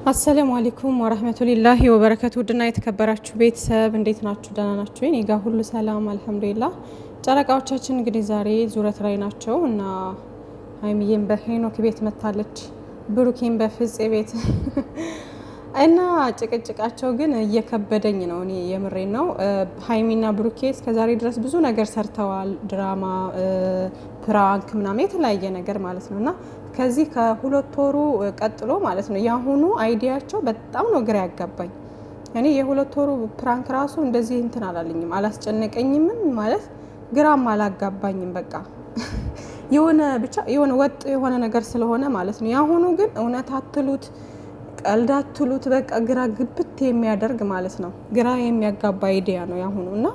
አሰላሙ አለይኩም ወራህመቱላሂ ወበረካቱ። ውድና የተከበራችሁ ቤተሰብ እንዴት ናችሁ? ደህና ናችሁ? እኔ ጋር ሁሉ ሰላም አልሐምዱሊላህ። ጨረቃዎቻችን እንግዲህ ዛሬ ዙረት ላይ ናቸው እና ሀይሚዬም በሄኖክ ቤት መታለች፣ ብሩኬን በፍፄ ቤት እና ጭቅጭቃቸው ግን እየከበደኝ ነው። እኔ የምሬን ነው። ሀይሚና ብሩኬ እስከዛሬ ድረስ ብዙ ነገር ሰርተዋል። ድራማ፣ ፕራንክ ምናምን የተለያየ ነገር ማለት ነው እና ከዚህ ከሁለት ወሩ ቀጥሎ ማለት ነው የአሁኑ አይዲያቸው በጣም ነው ግራ ያጋባኝ። እኔ የሁለት ወሩ ፕራንክ ራሱ እንደዚህ እንትን አላለኝም፣ አላስጨነቀኝም ማለት ግራም አላጋባኝም። በቃ የሆነ ብቻ የሆነ ወጥ የሆነ ነገር ስለሆነ ማለት ነው። የአሁኑ ግን እውነት አትሉት ቀልድ አትሉት በቃ ግራ ግብት የሚያደርግ ማለት ነው። ግራ የሚያጋባ አይዲያ ነው ያሁኑ እና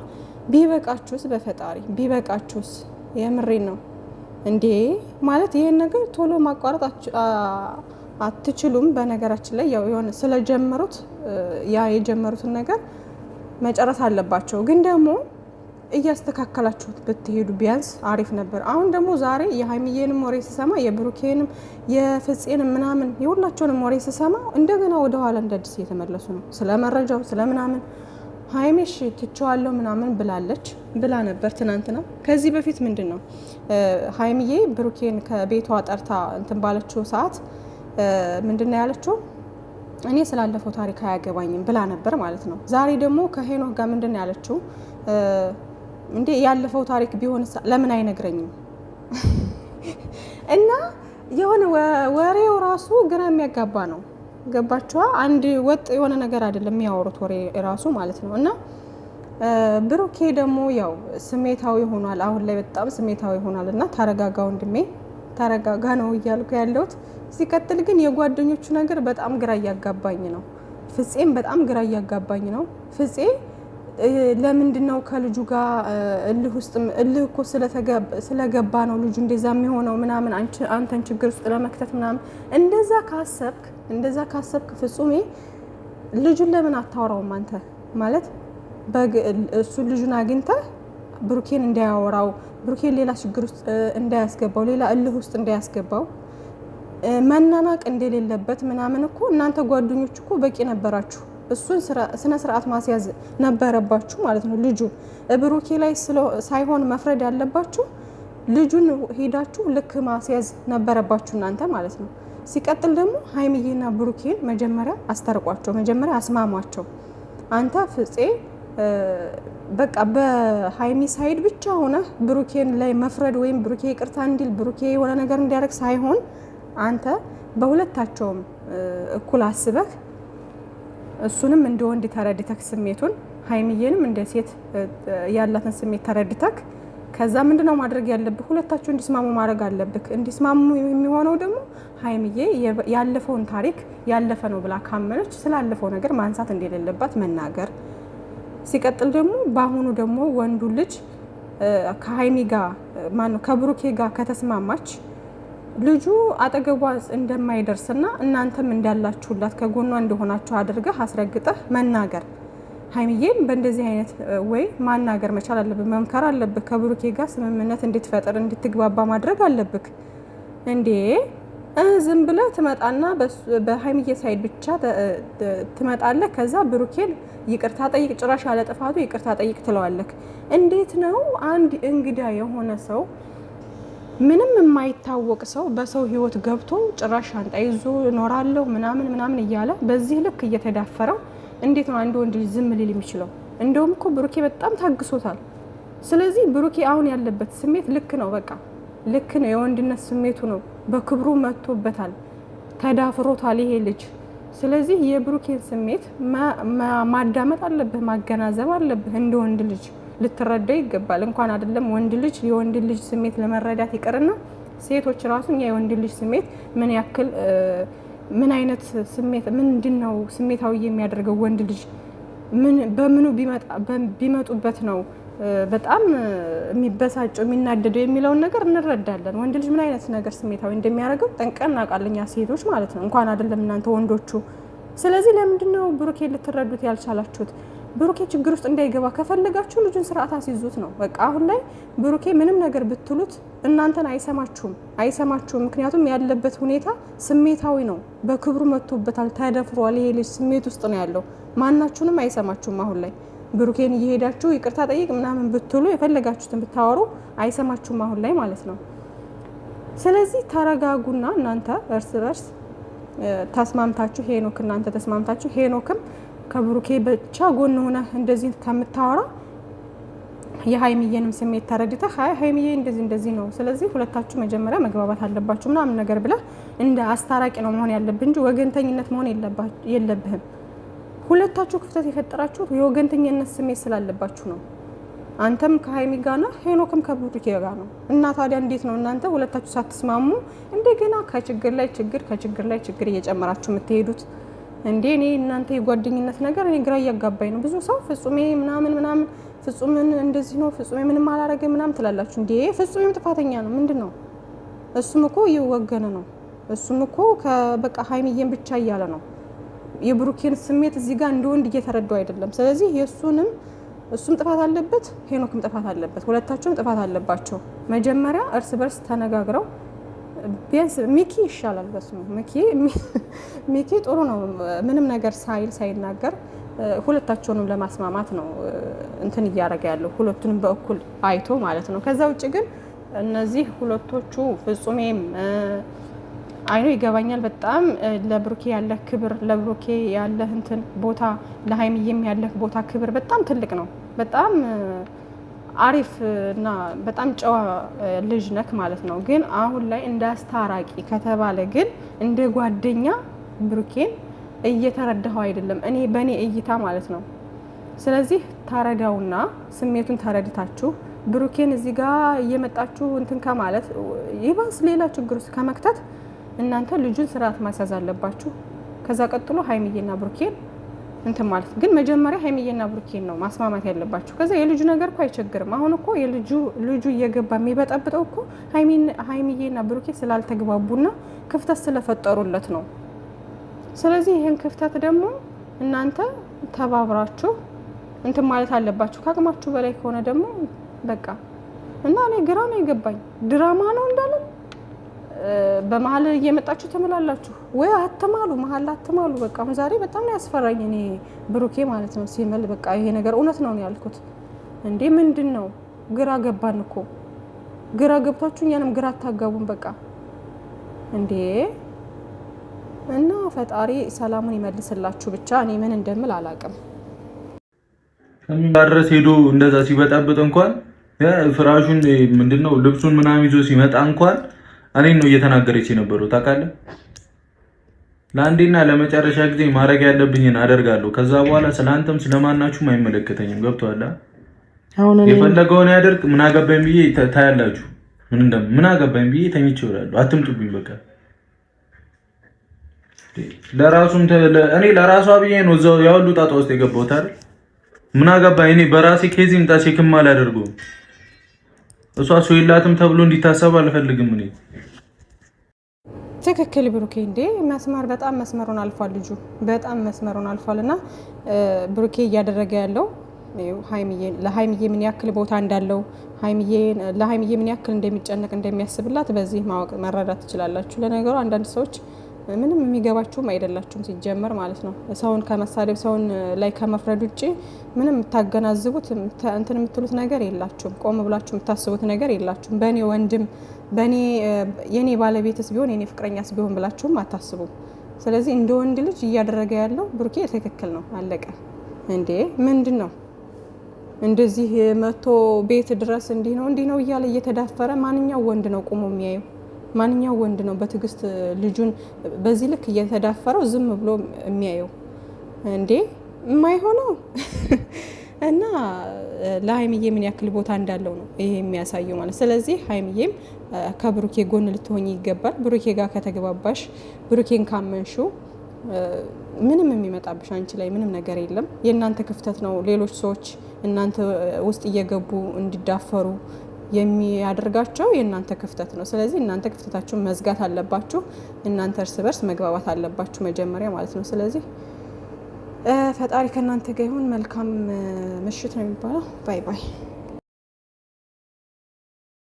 ቢበቃችሁስ፣ በፈጣሪ ቢበቃችሁስ፣ የምሬን ነው እንዴ ማለት ይሄን ነገር ቶሎ ማቋረጥ አትችሉም። በነገራችን ላይ ያው የሆነ ስለጀመሩት ያ የጀመሩትን ነገር መጨረስ አለባቸው። ግን ደግሞ እያስተካከላችሁት ብትሄዱ ቢያንስ አሪፍ ነበር። አሁን ደግሞ ዛሬ የሀይሚዬንም ወሬ ስሰማ የብሩኬንም የፍፄንም ምናምን የሁላቸውንም ወሬ ስሰማ እንደገና ወደ ኋላ እንደ አዲስ እየተመለሱ ነው። ስለ መረጃው ስለ ምናምን ሀይሜሽ ትቼዋለሁ ምናምን ብላ ነበር ትናንትና። ከዚህ በፊት ምንድን ነው ሀይሚዬ ብሩኬን ከቤቷ ጠርታ እንትን ባለችው ሰዓት ምንድን ነው ያለችው? እኔ ስላለፈው ታሪክ አያገባኝም ብላ ነበር ማለት ነው። ዛሬ ደግሞ ከሄኖክ ጋር ምንድን ነው ያለችው? እንዴ ያለፈው ታሪክ ቢሆን ለምን አይነግረኝም? እና የሆነ ወሬው ራሱ ግራ የሚያጋባ ነው። ገባችኋ? አንድ ወጥ የሆነ ነገር አይደለም የሚያወሩት ወሬ ራሱ ማለት ነው። እና ብሩኬ ደግሞ ያው ስሜታዊ ሆኗል። አሁን ላይ በጣም ስሜታዊ ሆኗል። እና ተረጋጋ ወንድሜ ተረጋጋ ነው እያልኩ ያለሁት። ሲቀጥል ግን የጓደኞቹ ነገር በጣም ግራ እያጋባኝ ነው። ፍፄም በጣም ግራ እያጋባኝ ነው። ፍፄ ለምንድነው ከልጁ ጋር እልህ እኮ ስለገባ ነው ልጁ እንደዛ የሚሆነው ምናምን አንተን ችግር ውስጥ ለመክተት ምናምን እንደዛ ካሰብክ ፍጹሜ ልጁን ለምን አታወራውም አንተ? ማለት እሱ ልጁን አግኝተህ ብሩኬን እንዳያወራው፣ ብሩኬን ሌላ ችግር ውስጥ እንዳያስገባው፣ ሌላ እልህ ውስጥ እንዳያስገባው፣ መናናቅ እንደሌለበት ምናምን እኮ እናንተ ጓደኞች እኮ በቂ ነበራችሁ። እሱን ስነ ስርዓት ማስያዝ ነበረባችሁ ማለት ነው። ልጁን ብሩኬ ላይ ሳይሆን መፍረድ ያለባችሁ ልጁን ሄዳችሁ ልክ ማስያዝ ነበረባችሁ እናንተ ማለት ነው። ሲቀጥል ደግሞ ሀይሚዬና ብሩኬን መጀመሪያ አስታርቋቸው፣ መጀመሪያ አስማሟቸው። አንተ ፍፄ በቃ በሀይሚ ሳይድ ብቻ ሆነ ብሩኬን ላይ መፍረድ ወይም ብሩኬ ይቅርታ እንዲል ብሩኬ የሆነ ነገር እንዲያደርግ ሳይሆን አንተ በሁለታቸውም እኩል አስበህ እሱንም እንደ ወንድ ተረድተክ ስሜቱን ሀይሚዬንም እንደ ሴት ያላትን ስሜት ተረድተክ ከዛ ምንድነው ማድረግ ያለብህ? ሁለታቸው እንዲስማሙ ማድረግ አለብህ። እንዲስማሙ የሚሆነው ደግሞ ሀይሚዬ ያለፈውን ታሪክ ያለፈ ነው ብላ ካመነች ስላለፈው ነገር ማንሳት እንደሌለባት መናገር። ሲቀጥል ደግሞ በአሁኑ ደግሞ ወንዱ ልጅ ከሀይሚ ጋር ማነው ከብሩኬ ጋር ከተስማማች ልጁ አጠገቧ እንደማይደርስና እናንተም እንዳላችሁላት ከጎኗ እንደሆናችሁ አድርገህ አስረግጠህ መናገር። ሀይሚዬን በእንደዚህ አይነት ወይ ማናገር መቻል አለብህ፣ መምከር አለብህ። ከብሩኬ ጋር ስምምነት እንድትፈጥር እንድትግባባ ማድረግ አለብህ። እንዴ ዝም ብለህ ትመጣና በሀይሚዬ ሳይድ ብቻ ትመጣለህ። ከዛ ብሩኬን ይቅርታ ጠይቅ፣ ጭራሽ ያለ ጥፋቱ ይቅርታ ጠይቅ ትለዋለህ። እንዴት ነው አንድ እንግዳ የሆነ ሰው ምንም የማይታወቅ ሰው በሰው ህይወት ገብቶ ጭራሽ ሻንጣ ይዞ እኖራለሁ ምናምን እያለ በዚህ ልክ እየተዳፈረው እንዴት ነው አንድ ወንድ ልጅ ዝም ሊል የሚችለው? እንደውም እኮ ብሩኬ በጣም ታግሶታል። ስለዚህ ብሩኬ አሁን ያለበት ስሜት ልክ ነው፣ በቃ ልክ ነው፣ የወንድነት ስሜቱ ነው። በክብሩ መጥቶበታል፣ ተዳፍሮታል ይሄ ልጅ። ስለዚህ የብሩኬን ስሜት ማዳመጥ አለብህ፣ ማገናዘብ አለብህ። እንደ ወንድ ልጅ ልትረዳው ይገባል። እንኳን አይደለም ወንድ ልጅ የወንድ ልጅ ስሜት ለመረዳት ይቅርና ሴቶች ራሱ የወንድ ልጅ ስሜት ምን ያክል ምን አይነት ስሜት ምንድነው ስሜታዊ የሚያደርገው ወንድ ልጅ በምኑ ቢመጡበት ነው በጣም የሚበሳጨው የሚናደደው የሚለውን ነገር እንረዳለን። ወንድ ልጅ ምን አይነት ነገር ስሜታዊ እንደሚያደርገው ጠንቀን እናውቃለን፣ ሴቶች ማለት ነው፣ እንኳን አይደለም እናንተ ወንዶቹ። ስለዚህ ለምንድነው ብሩኬ ልትረዱት ያልቻላችሁት? ብሩኬ ችግር ውስጥ እንዳይገባ ከፈለጋችሁ ልጁን ስርዓት አስይዙት ነው በቃ። አሁን ላይ ብሩኬ ምንም ነገር ብትሉት እናንተን አይሰማችሁም። ምክንያቱም ያለበት ሁኔታ ስሜታዊ ነው። በክብሩ መጥቶበታል፣ ተደፍሯል። ይሄ ልጅ ስሜት ውስጥ ነው ያለው። ማናችሁንም አይሰማችሁም። አሁን ላይ ብሩኬን እየሄዳችሁ ይቅርታ ጠይቅ ምናምን ብትሉ የፈለጋችሁትን ብታወሩ አይሰማችሁም አሁን ላይ ማለት ነው። ስለዚህ ተረጋጉና እናንተ እርስ በርስ ተስማምታችሁ እናንተ ተስማምታችሁ ሄኖክም ከብሩኬ ብቻ ጎን ሆነ እንደዚህ ከምታወራ የሀይሚዬንም ስሜት ተረድተህ ሀይሚዬ እንደዚህ ነው፣ ስለዚህ ሁለታችሁ መጀመሪያ መግባባት አለባችሁ ምናምን ነገር ብለህ እንደ አስታራቂ ነው መሆን ያለብህ እንጂ ወገንተኝነት መሆን የለብህም። ሁለታችሁ ክፍተት የፈጠራችሁት የወገንተኝነት ስሜት ስላለባችሁ ነው። አንተም ከሀይሚ ጋር ነህ፣ ሄኖክም ከብሩኬ ጋር ነው። እና ታዲያ እንዴት ነው እናንተ ሁለታችሁ ሳትስማሙ እንደገና ከችግር ላይ ችግር እየጨመራችሁ የምትሄዱት? እንዴ እኔ እናንተ የጓደኝነት ነገር እኔ ግራ እያጋባኝ ነው። ብዙ ሰው ፍጹሜ ምናምን ፍጹምን እንደዚህ ነው ፍጹሜ ምንም አላረገ ምናምን ትላላችሁ። እንዴ ፍጹሜም ጥፋተኛ ነው። ምንድነው? እሱም እኮ እየወገነ ነው። እሱም እኮ በቃ ሀይሚዬን ብቻ እያለ ነው። የብሩኬን ስሜት እዚህ ጋር እንደ ወንድ እየተረዳው አይደለም። ስለዚህ እሱም ጥፋት አለበት፣ ሄኖክም ጥፋት አለበት። ሁለታቸውም ጥፋት አለባቸው። መጀመሪያ እርስ በርስ ተነጋግረው ቢያንስ ሚኪ ይሻላል። በስሙ ሚኪ ጥሩ ነው። ምንም ነገር ሳይናገር ሁለታቸውንም ለማስማማት ነው እንትን እያደረገ ያለው፣ ሁለቱንም በእኩል አይቶ ማለት ነው። ከዛ ውጭ ግን እነዚህ ሁለቶቹ ፍጹሜም አይኖ ይገባኛል በጣም ለብሩኬ ያለ ክብር፣ ለብሩኬ ያለ እንትን ቦታ፣ ለሀይሚዬም ያለ ቦታ ክብር በጣም ትልቅ ነው። በጣም አሪፍ እና በጣም ጨዋ ልጅ ነክ ማለት ነው። ግን አሁን ላይ እንደ አስታራቂ ከተባለ ግን እንደ ጓደኛ ብሩኬን እየተረዳኸው አይደለም፣ እኔ በእኔ እይታ ማለት ነው። ስለዚህ ተረዳውና ስሜቱን ተረድታችሁ ብሩኬን እዚህ ጋር እየመጣችሁ እንትን ከማለት ይባስ ሌላ ችግር ውስጥ ከመክተት እናንተ ልጁን ስርዓት ማስያዝ አለባችሁ። ከዛ ቀጥሎ ሀይሚዬና ብሩኬን እንትን ማለት ግን መጀመሪያ ሀይሚዬና ብሩኬን ነው ማስማማት ያለባችሁ። ከዛ የልጁ ነገር እኮ አይቸግርም። አሁን እኮ ልጁ እየገባ የሚበጠብጠው እኮ ሀይሚዬና ብሩኬ ስላልተግባቡና ክፍተት ስለፈጠሩለት ነው። ስለዚህ ይህን ክፍተት ደግሞ እናንተ ተባብራችሁ እንትን ማለት አለባችሁ። ከአቅማችሁ በላይ ከሆነ ደግሞ በቃ እና እኔ ግራ ነው የገባኝ። ድራማ ነው እንዳለን በመሀል እየመጣችሁ ትምላላችሁ ወይ አትማሉ፣ መሀል አትማሉ። በቃ ዛሬ በጣም ነው ያስፈራኝ እኔ ብሩኬ ማለት ነው ሲመል በቃ ይሄ ነገር እውነት ነው ያልኩት። እንዴ ምንድን ነው? ግራ ገባን እኮ። ግራ ገብታችሁ እኛንም ግራ አታጋቡን በቃ እንዴ። እና ፈጣሪ ሰላሙን ይመልስላችሁ ብቻ። እኔ ምን እንደምል አላውቅም። ከሚባረስ ሄዶ እንደዛ ሲበጣበጥ እንኳን ፍራሹን ምንድነው ልብሱን ምናምን ይዞ ሲመጣ እንኳን እኔን ነው እየተናገረች የነበረው ታውቃለህ። ለአንዴና ለመጨረሻ ጊዜ ማድረግ ያለብኝን አደርጋለሁ። ከዛ በኋላ ስለአንተም ስለማናችሁም አይመለከተኝም። ገብቶሃል? አሁን የፈለገውን ያደርግ። ምን አገባኝ ብዬ ታያላችሁ። ምን አገባኝ ብዬ ተኝቼ እውላለሁ። አትምጡብኝ በቃ። እኔ ለራሷ ብዬ ነው እዛው ያውሉ ጣጣ ውስጥ የገባሁት አይደል? ምን አገባኝ እኔ በራሴ ኬዚም ጣሴክም አላደርገውም። እሷ ሰው የላትም ተብሎ እንዲታሰብ አልፈልግም እኔ። ትክክል ብሩኬ። እንዴ በጣም መስመሩን አልፏል ልጁ፣ በጣም መስመሩን አልፏልና ብሩኬ እያደረገ ያለው ለሀይሚዬ ምን ያክል ቦታ እንዳለው ለሀይሚዬ ምን ያክል እንደሚጨነቅ እንደሚያስብላት በዚህ ማወቅ መረዳት ትችላላችሁ። ለነገሩ አንዳንድ ሰዎች ምንም የሚገባችሁም አይደላችሁም ሲጀመር ማለት ነው። ሰውን ከመሳደብ ሰውን ላይ ከመፍረድ ውጭ ምንም የምታገናዝቡት እንትን የምትሉት ነገር የላችሁም። ቆም ብላችሁ የምታስቡት ነገር የላችሁም። በእኔ ወንድም የኔ ባለቤትስ ቢሆን የኔ ፍቅረኛስ ቢሆን ብላችሁም አታስቡም። ስለዚህ እንደ ወንድ ልጅ እያደረገ ያለው ብሩኬ ትክክል ነው። አለቀ። እንዴ ምንድን ነው እንደዚህ መቶ ቤት ድረስ እንዲህ ነው እያለ እየተዳፈረ ማንኛው ወንድ ነው ቁሞ የሚያየው? ማንኛው ወንድ ነው በትዕግስት ልጁን በዚህ ልክ እየተዳፈረው ዝም ብሎ የሚያየው? እንዴ የማይሆነው እና ለሀይሚዬ ምን ያክል ቦታ እንዳለው ነው ይሄ የሚያሳየው ማለት። ስለዚህ ሀይሚዬም ከብሩኬ ጎን ልትሆኝ ይገባል። ብሩኬ ጋር ከተግባባሽ፣ ብሩኬን ካመንሽው ምንም የሚመጣብሽ አንቺ ላይ ምንም ነገር የለም። የእናንተ ክፍተት ነው ሌሎች ሰዎች እናንተ ውስጥ እየገቡ እንዲዳፈሩ የሚያደርጋቸው የእናንተ ክፍተት ነው። ስለዚህ እናንተ ክፍተታችሁን መዝጋት አለባችሁ። እናንተ እርስ በርስ መግባባት አለባችሁ መጀመሪያ ማለት ነው። ስለዚህ ፈጣሪ ከእናንተ ጋር ይሁን። መልካም ምሽት ነው የሚባለው። ባይ ባይ።